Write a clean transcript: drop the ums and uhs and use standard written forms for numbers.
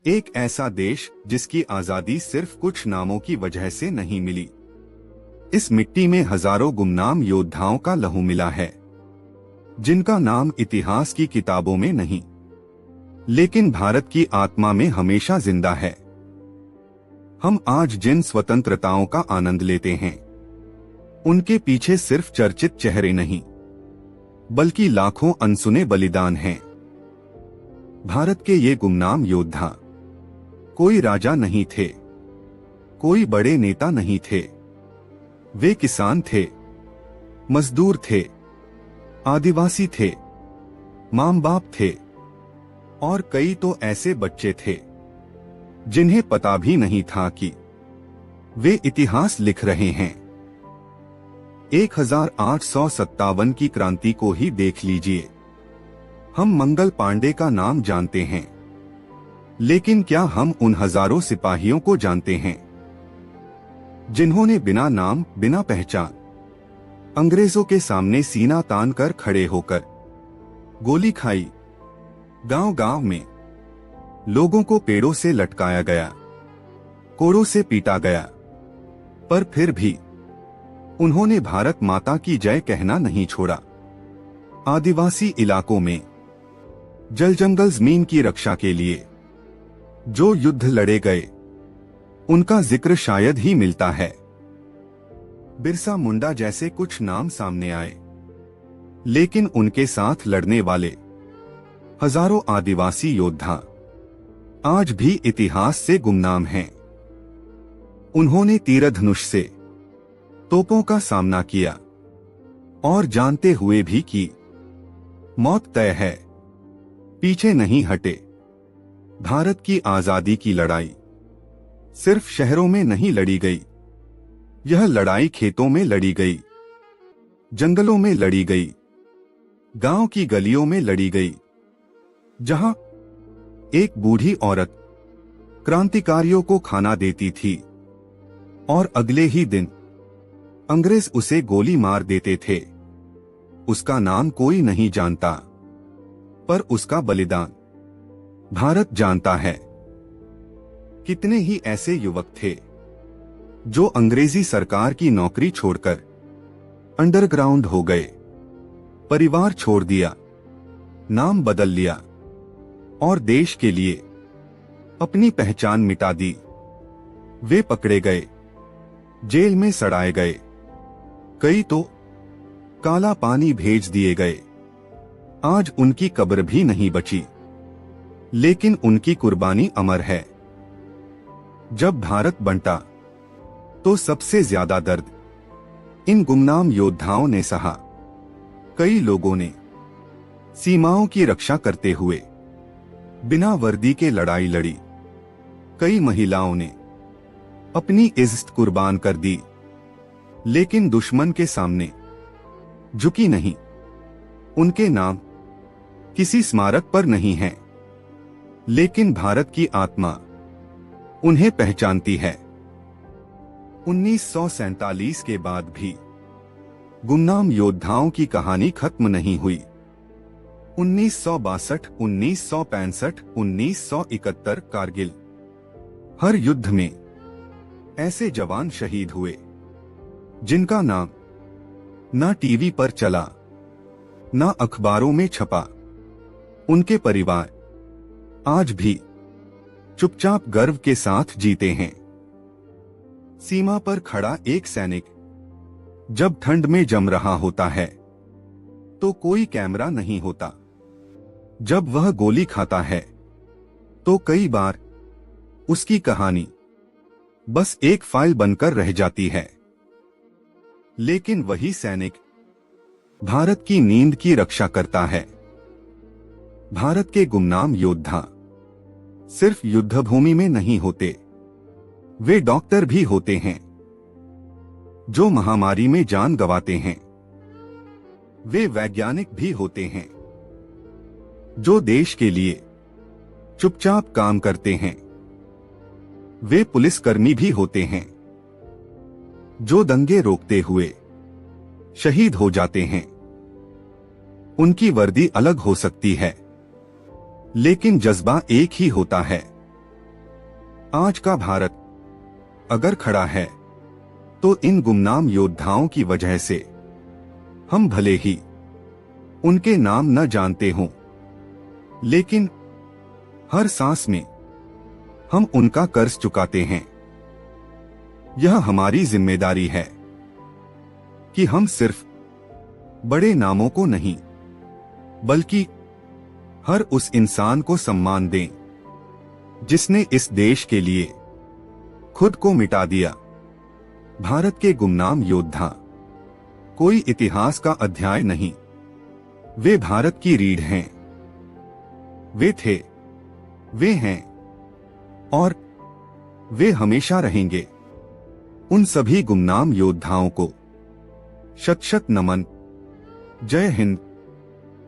एक ऐसा देश जिसकी आजादी सिर्फ कुछ नामों की वजह से नहीं मिली। इस मिट्टी में हजारों गुमनाम योद्धाओं का लहू मिला है, जिनका नाम इतिहास की किताबों में नहीं, लेकिन भारत की आत्मा में हमेशा जिंदा है। हम आज जिन स्वतंत्रताओं का आनंद लेते हैं, उनके पीछे सिर्फ चर्चित चेहरे नहीं, बल्कि लाखों अनसुने बलिदान हैं। भारत के ये गुमनाम योद्धा कोई राजा नहीं थे, कोई बड़े नेता नहीं थे। वे किसान थे, मजदूर थे, आदिवासी थे, मां बाप थे, और कई तो ऐसे बच्चे थे जिन्हें पता भी नहीं था कि वे इतिहास लिख रहे हैं। 1857 की क्रांति को ही देख लीजिए। हम मंगल पांडे का नाम जानते हैं, लेकिन क्या हम उन हजारों सिपाहियों को जानते हैं जिन्होंने बिना नाम, बिना पहचान अंग्रेजों के सामने सीना तान कर खड़े होकर गोली खाई? गांव-गांव में लोगों को पेड़ों से लटकाया गया, कोड़ों से पीटा गया, पर फिर भी उन्होंने भारत माता की जय कहना नहीं छोड़ा। आदिवासी इलाकों में जल जंगल जमीन की रक्षा के लिए जो युद्ध लड़े गए, उनका जिक्र शायद ही मिलता है। बिरसा मुंडा जैसे कुछ नाम सामने आए, लेकिन उनके साथ लड़ने वाले हजारों आदिवासी योद्धा आज भी इतिहास से गुमनाम हैं। उन्होंने तीरधनुष से तोपों का सामना किया, और जानते हुए भी कि मौत तय है, पीछे नहीं हटे। भारत की आजादी की लड़ाई सिर्फ शहरों में नहीं लड़ी गई, यह लड़ाई खेतों में लड़ी गई, जंगलों में लड़ी गई, गांव की गलियों में लड़ी गई, जहां एक बूढ़ी औरत क्रांतिकारियों को खाना देती थी और अगले ही दिन अंग्रेज उसे गोली मार देते थे। उसका नाम कोई नहीं जानता, पर उसका बलिदान भारत जानता है। कितने ही ऐसे युवक थे जो अंग्रेजी सरकार की नौकरी छोड़कर अंडरग्राउंड हो गए, परिवार छोड़ दिया, नाम बदल लिया और देश के लिए अपनी पहचान मिटा दी। वे पकड़े गए, जेल में सड़ाए गए, कई तो काला पानी भेज दिए गए। आज उनकी कब्र भी नहीं बची, लेकिन उनकी कुर्बानी अमर है। जब भारत बंटा तो सबसे ज्यादा दर्द इन गुमनाम योद्धाओं ने सहा। कई लोगों ने सीमाओं की रक्षा करते हुए बिना वर्दी के लड़ाई लड़ी, कई महिलाओं ने अपनी इज्जत कुर्बान कर दी, लेकिन दुश्मन के सामने झुकी नहीं। उनके नाम किसी स्मारक पर नहीं हैं, लेकिन भारत की आत्मा उन्हें पहचानती है। 1947 के बाद भी गुमनाम योद्धाओं की कहानी खत्म नहीं हुई। 1962, 1965, 1971 कारगिल, हर युद्ध में ऐसे जवान शहीद हुए जिनका नाम ना टीवी पर चला, ना अखबारों में छपा। उनके परिवार आज भी चुपचाप गर्व के साथ जीते हैं। सीमा पर खड़ा एक सैनिक जब ठंड में जम रहा होता है तो कोई कैमरा नहीं होता। जब वह गोली खाता है तो कई बार उसकी कहानी बस एक फाइल बनकर रह जाती है। लेकिन वही सैनिक भारत की नींद की रक्षा करता है। भारत के गुमनाम योद्धा सिर्फ युद्धभूमि में नहीं होते, वे डॉक्टर भी होते हैं जो महामारी में जान गंवाते हैं। वे वैज्ञानिक भी होते हैं जो देश के लिए चुपचाप काम करते हैं। वे पुलिसकर्मी भी होते हैं जो दंगे रोकते हुए शहीद हो जाते हैं। उनकी वर्दी अलग हो सकती है, लेकिन जज्बा एक ही होता है। आज का भारत अगर खड़ा है तो इन गुमनाम योद्धाओं की वजह से। हम भले ही उनके नाम न जानते हों, लेकिन हर सांस में हम उनका कर्ज चुकाते हैं। यह हमारी जिम्मेदारी है कि हम सिर्फ बड़े नामों को नहीं, बल्कि हर उस इंसान को सम्मान दें जिसने इस देश के लिए खुद को मिटा दिया। भारत के गुमनाम योद्धा कोई इतिहास का अध्याय नहीं, वे भारत की रीढ़ हैं। वे थे, वे हैं और वे हमेशा रहेंगे। उन सभी गुमनाम योद्धाओं को शत शत नमन। जय हिंद।